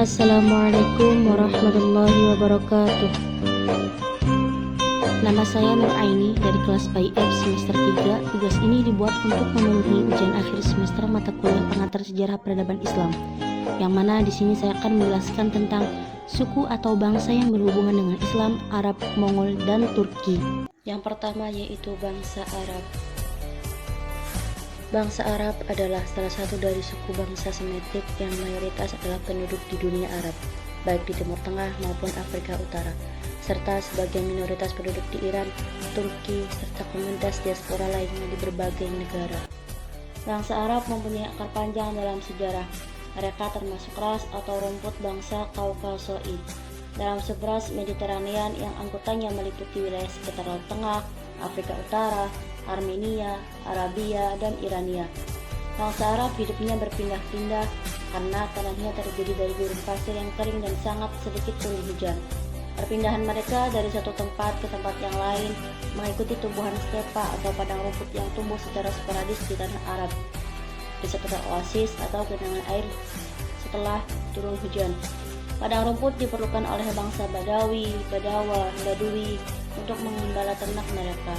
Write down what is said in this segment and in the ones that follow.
Assalamualaikum warahmatullahi wabarakatuh. Nama saya Nur Aini dari kelas PAIF semester 3. Tugas ini dibuat untuk memenuhi ujian akhir semester mata kuliah pengantar sejarah peradaban Islam, yang mana di sini saya akan menjelaskan tentang suku atau bangsa yang berhubungan dengan Islam, Arab, Mongol, dan Turki. Yang pertama yaitu bangsa Arab. Bangsa Arab adalah salah satu dari suku bangsa Semitik yang mayoritas adalah penduduk di dunia Arab, baik di Timur Tengah maupun Afrika Utara, serta sebagian minoritas penduduk di Iran, Turki, serta komunitas diaspora lainnya di berbagai negara. Bangsa Arab mempunyai akar panjang dalam sejarah. Mereka termasuk ras atau rumput bangsa Kaukasoid dalam subras Mediteranean yang anggotanya meliputi wilayah sekitar Laut Tengah, Afrika Utara, Armenia, Arabia, dan Irania. Bangsa Arab hidupnya berpindah-pindah karena tanahnya terdiri dari gurun pasir yang kering dan sangat sedikit turun hujan. Perpindahan mereka dari satu tempat ke tempat yang lain mengikuti tumbuhan stepa atau padang rumput yang tumbuh secara sporadis di tanah Arab, di sekitar oasis atau genangan air setelah turun hujan. Padang rumput diperlukan oleh bangsa Badawi, Badawa, Badui untuk mengembala ternak mereka.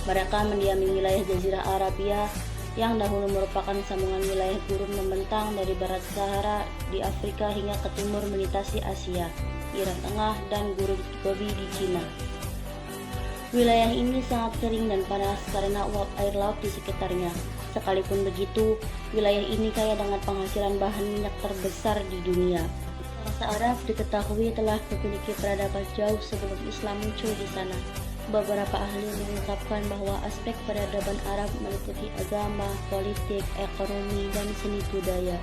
Mereka mendiami wilayah Jazirah Arabia yang dahulu merupakan sambungan wilayah gurun membentang dari barat Sahara di Afrika hingga ke timur melintasi Asia, Iran Tengah, dan gurun Gobi di Cina. Wilayah ini sangat kering dan panas karena uap air laut di sekitarnya. Sekalipun begitu, wilayah ini kaya dengan penghasilan bahan minyak terbesar di dunia. Bangsa Arab diketahui telah memiliki peradaban jauh sebelum Islam muncul di sana. Beberapa ahli mengungkapkan bahwa aspek peradaban Arab meliputi agama, politik, ekonomi, dan seni budaya.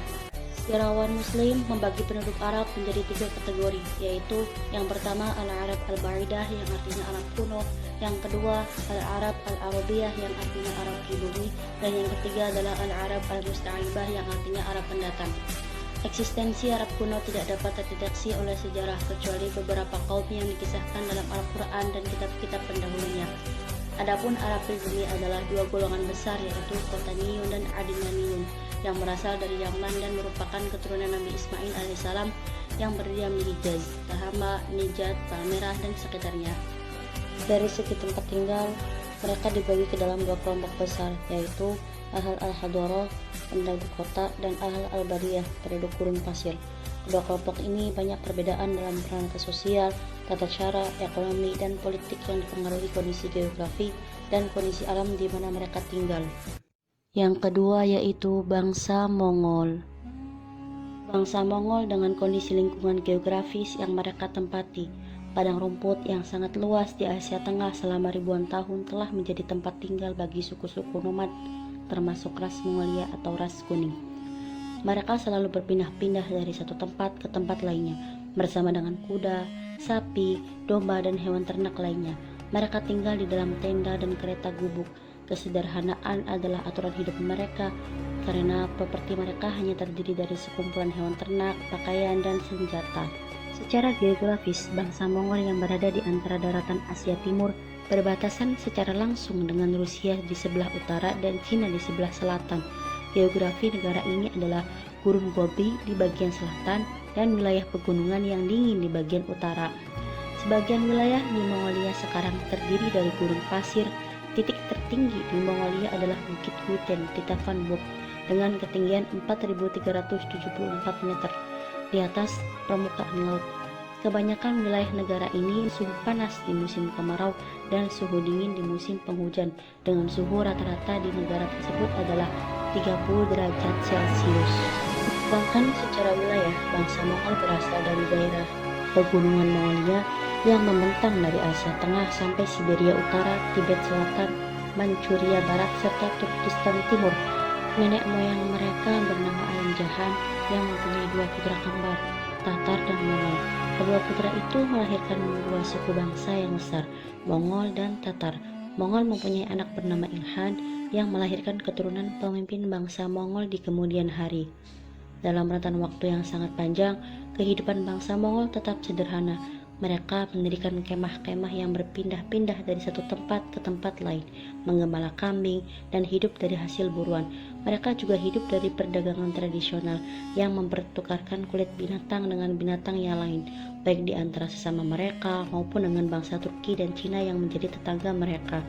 Sejarawan Muslim membagi penduduk Arab menjadi 3 kategori, yaitu yang pertama Al-Arab Al-Baridah yang artinya Arab kuno, yang kedua Al-Arab Al-Arabiyah yang artinya Arab pribumi, dan yang ketiga adalah Al-Arab Al-Musta'ribah yang artinya Arab pendatang. Eksistensi Arab kuno tidak dapat terdeteksi oleh sejarah kecuali beberapa kaum yang dikisahkan dalam Al-Quran dan kitab-kitab pendahulunya. Adapun Arab pribumi adalah 2 golongan besar, yaitu Qotaniyun dan Adnaniyun, yang berasal dari Yaman dan merupakan keturunan Nabi Ismail alaihissalam yang berdiam di Hijaz, Tahama, Nijat, Palmerah, dan sekitarnya. Dari segi tempat tinggal, mereka dibagi ke dalam 2 kelompok besar, yaitu Ahl al-Hadorah, penduduk kota, dan Ahl al-Badiyah, penduduk gurun pasir. Kedua kelompok ini banyak perbedaan dalam peranata sosial, tata cara, ekonomi, dan politik yang dipengaruhi kondisi geografi dan kondisi alam di mana mereka tinggal. Yang kedua yaitu bangsa Mongol. Bangsa Mongol dengan kondisi lingkungan geografis yang mereka tempati, padang rumput yang sangat luas di Asia Tengah selama ribuan tahun telah menjadi tempat tinggal bagi suku-suku nomad, termasuk ras Mongolia atau ras kuning. Mereka selalu berpindah-pindah dari satu tempat ke tempat lainnya, bersama dengan kuda, sapi, domba, dan hewan ternak lainnya. Mereka tinggal di dalam tenda dan kereta gubuk. Kesederhanaan adalah aturan hidup mereka, karena properti mereka hanya terdiri dari sekumpulan hewan ternak, pakaian, dan senjata. Secara geografis, bangsa Mongol yang berada di antara daratan Asia Timur berbatasan secara langsung dengan Rusia di sebelah utara dan Cina di sebelah selatan. Geografi negara ini adalah gurun Gobi di bagian selatan dan wilayah pegunungan yang dingin di bagian utara. Sebagian wilayah di Mongolia sekarang terdiri dari gurun pasir. Titik tertinggi di Mongolia adalah Bukit Witen di Tavanbog dengan ketinggian 4.374 meter di atas permukaan laut. Kebanyakan wilayah negara ini suhu panas di musim kemarau dan suhu dingin di musim penghujan, dengan suhu rata-rata di negara tersebut adalah 30 derajat Celcius. Bahkan secara wilayah, bangsa Mongol berasal dari daerah pegunungan Mongolia yang membentang dari Asia Tengah sampai Siberia Utara, Tibet Selatan, Manchuria Barat, serta Turkistan Timur. Nenek moyang mereka bernama Alam Jahan yang mempunyai 2 putra kembar, Tatar dan Mongol. Kedua putra itu melahirkan 2 suku bangsa yang besar, Mongol dan Tatar. Mongol mempunyai anak bernama Ilhan yang melahirkan keturunan pemimpin bangsa Mongol di kemudian hari. Dalam rentan waktu yang sangat panjang, kehidupan bangsa Mongol tetap sederhana. Mereka mendirikan kemah-kemah yang berpindah-pindah dari satu tempat ke tempat lain, menggembala kambing, dan hidup dari hasil buruan. Mereka juga hidup dari perdagangan tradisional yang mempertukarkan kulit binatang dengan binatang yang lain, baik di antara sesama mereka maupun dengan bangsa Turki dan Cina yang menjadi tetangga mereka.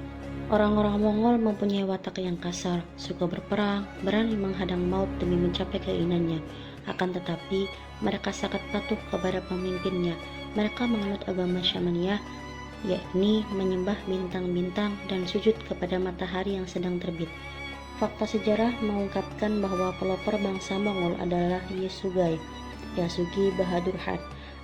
Orang-orang Mongol mempunyai watak yang kasar, suka berperang, berani menghadang maut demi mencapai keinginannya. Akan tetapi, mereka sangat patuh kepada pemimpinnya. Mereka menganut agama Syamaniyah, yakni menyembah bintang-bintang dan sujud kepada matahari yang sedang terbit. Fakta sejarah mengungkapkan bahwa pelopor bangsa Mongol adalah Yesugei, Yasugi Bahadur Han,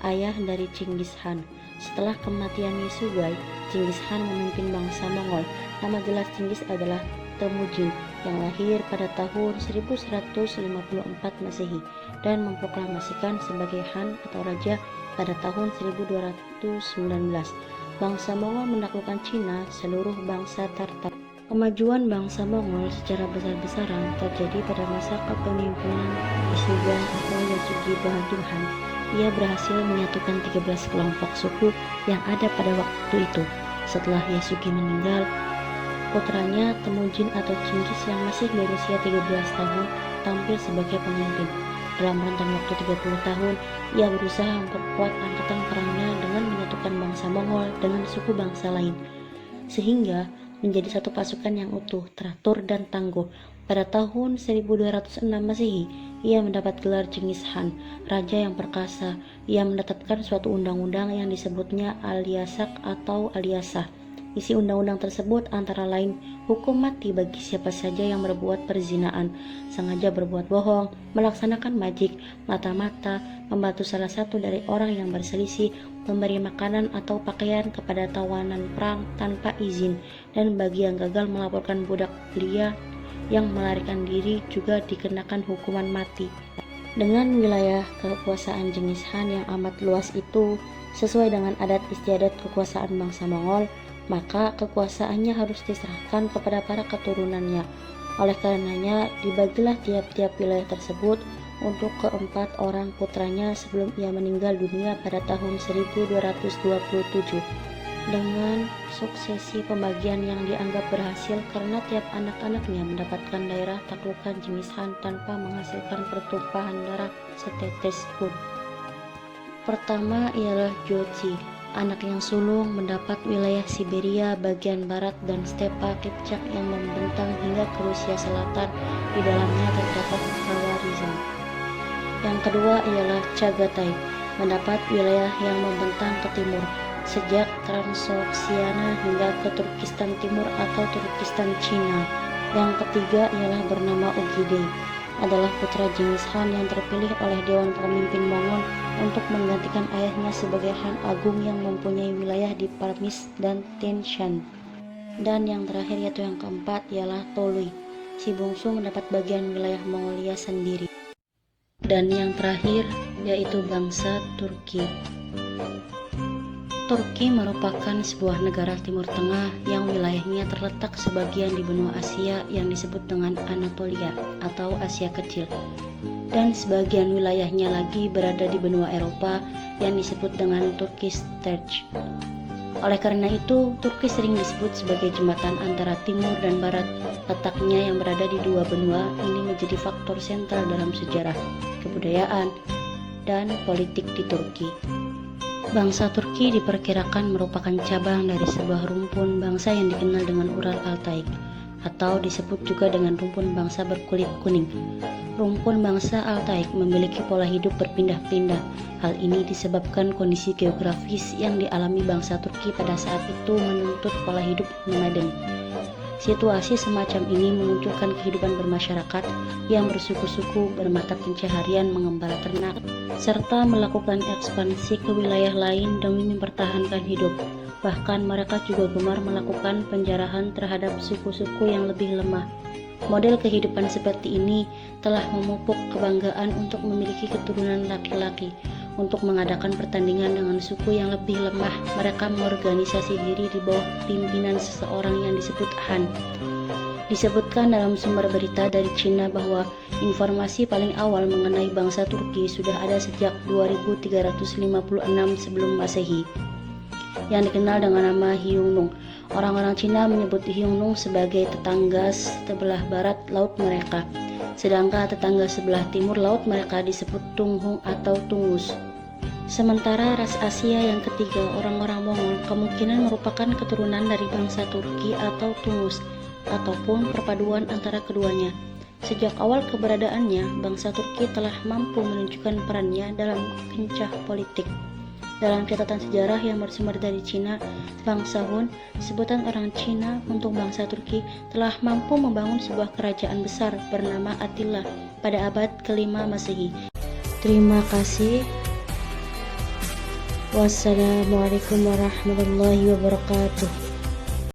ayah dari Chinggis Khan. Setelah kematian Yesugei, Chinggis Khan memimpin bangsa Mongol. Nama jelas Chinggis adalah Temujin yang lahir pada tahun 1154 Masehi dan memproklamasikan sebagai Han atau Raja pada tahun 1219. Bangsa Mongol menaklukkan Cina, seluruh bangsa Tartar. Kemajuan bangsa Mongol secara besar-besaran terjadi pada masa kepemimpinan Yesugei atau Yasugi Bahadur Han. Ia berhasil menyatukan 13 kelompok suku yang ada pada waktu itu. Setelah Yasugi meninggal, putranya Temujin atau Chinggis yang masih berusia 13 tahun tampil sebagai pemimpin. Dalam rentan waktu 30 tahun, ia berusaha memperkuat angkatan perangnya dengan menyatukan bangsa Mongol dengan suku bangsa lain, sehingga menjadi satu pasukan yang utuh, teratur, dan tangguh. Pada tahun 1206 Masehi, ia mendapat gelar Chinggis Khan, raja yang perkasa. Ia menetapkan suatu undang-undang yang disebutnya Al-Yasak atau Al-Yasah. Isi undang-undang tersebut antara lain hukum mati bagi siapa saja yang berbuat perzinaan, sengaja berbuat bohong, melaksanakan majik, mata-mata, membantu salah satu dari orang yang berselisih, memberi makanan atau pakaian kepada tawanan perang tanpa izin, dan bagi yang gagal melaporkan budak belia yang melarikan diri juga dikenakan hukuman mati. Dengan wilayah kekuasaan Chinggis Khan yang amat luas itu, sesuai dengan adat istiadat kekuasaan bangsa Mongol, maka kekuasaannya harus diserahkan kepada para keturunannya. Oleh karenanya, dibagilah tiap-tiap wilayah tersebut untuk keempat orang putranya sebelum ia meninggal dunia pada tahun 1227. Dengan suksesi pembagian yang dianggap berhasil karena tiap anak-anaknya mendapatkan daerah taklukan Chinggis Khan tanpa menghasilkan pertumpahan darah setetes pun. Pertama ialah Jochi. Anak yang sulung mendapat wilayah Siberia bagian barat dan stepa Kipchak yang membentang hingga ke Rusia Selatan. Di dalamnya terdapat Khawarizm. Yang kedua ialah Chagatai, mendapat wilayah yang membentang ke timur, sejak Transoksiana hingga ke Turkistan Timur atau Turkistan Cina. Yang ketiga ialah bernama Ogidei, adalah putra Chinggis Khan yang terpilih oleh Dewan Pemimpin Mongol untuk menggantikan ayahnya sebagai Han Agung yang mempunyai wilayah di Parmis dan Tian Shan. Dan yang terakhir yaitu yang keempat ialah Tolui, si bungsu mendapat bagian wilayah Mongolia sendiri. Dan yang terakhir yaitu bangsa Turki. Turki merupakan sebuah negara Timur Tengah yang wilayahnya terletak sebagian di benua Asia yang disebut dengan Anatolia atau Asia Kecil, dan sebagian wilayahnya lagi berada di benua Eropa yang disebut dengan Turkish Turch. Oleh karena itu, Turki sering disebut sebagai jembatan antara timur dan barat. Letaknya yang berada di dua benua ini menjadi faktor sentral dalam sejarah, kebudayaan, dan politik di Turki. Bangsa Turki diperkirakan merupakan cabang dari sebuah rumpun bangsa yang dikenal dengan Ural Altaik, atau disebut juga dengan rumpun bangsa berkulit kuning. Rumpun bangsa Altaik memiliki pola hidup berpindah-pindah. Hal ini disebabkan kondisi geografis yang dialami bangsa Turki pada saat itu menuntut pola hidup nomaden. Situasi semacam ini memunculkan kehidupan bermasyarakat yang bersuku-suku, bermata pencaharian, mengembala ternak, serta melakukan ekspansi ke wilayah lain demi mempertahankan hidup. Bahkan mereka juga gemar melakukan penjarahan terhadap suku-suku yang lebih lemah. Model kehidupan seperti ini telah memupuk kebanggaan untuk memiliki keturunan laki-laki. Untuk mengadakan pertandingan dengan suku yang lebih lemah, mereka mengorganisasi diri di bawah pimpinan seseorang yang disebut Han. Disebutkan dalam sumber berita dari Cina bahwa informasi paling awal mengenai bangsa Turki sudah ada sejak 2356 sebelum Masehi, yang dikenal dengan nama Hyungnung. Orang-orang Cina menyebut Hyungnung sebagai tetangga sebelah barat laut mereka, sedangkan tetangga sebelah timur laut mereka disebut Tunghung atau Tungus. Sementara ras Asia yang ketiga, orang-orang Mongol, kemungkinan merupakan keturunan dari bangsa Turki atau Tungus, ataupun perpaduan antara keduanya. Sejak awal keberadaannya, bangsa Turki telah mampu menunjukkan perannya dalam kancah politik. Dalam catatan sejarah yang bersumber dari Cina, bangsa Hun, sebutan orang Cina untuk bangsa Turki, telah mampu membangun sebuah kerajaan besar bernama Attila pada abad ke-5 Masehi. Terima kasih. Wassalamualaikum warahmatullahi wabarakatuh.